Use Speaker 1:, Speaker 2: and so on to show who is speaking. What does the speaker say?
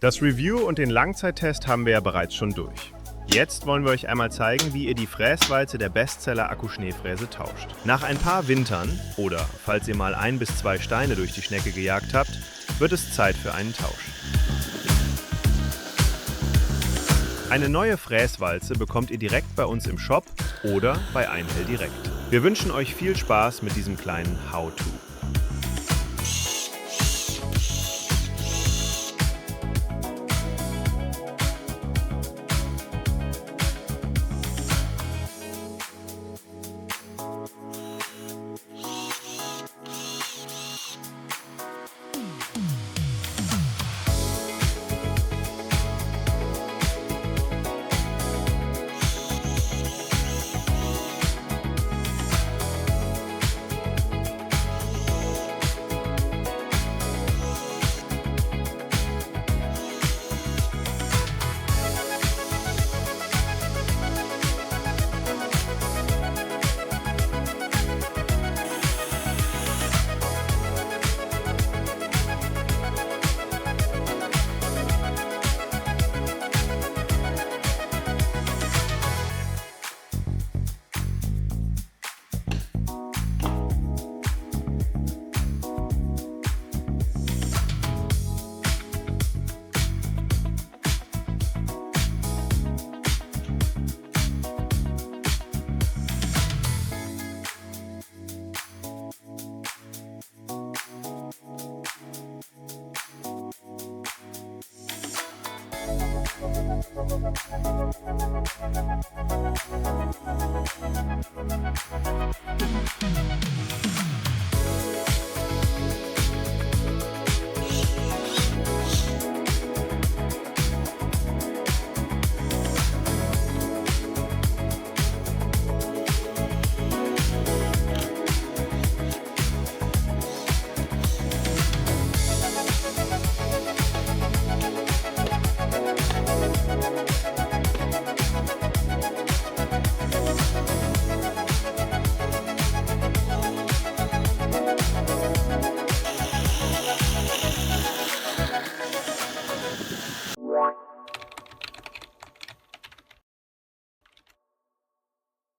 Speaker 1: Das Review und den Langzeittest haben wir ja bereits schon durch. Jetzt wollen wir euch einmal zeigen, wie ihr die Fräswalze der Bestseller-Akku-Schneefräse tauscht. Nach ein paar Wintern oder falls ihr mal 1 bis 2 Steine durch die Schnecke gejagt habt, wird es Zeit für einen Tausch. Eine neue Fräswalze bekommt ihr direkt bei uns im Shop oder bei Einhell direkt. Wir wünschen euch viel Spaß mit diesem kleinen How-To.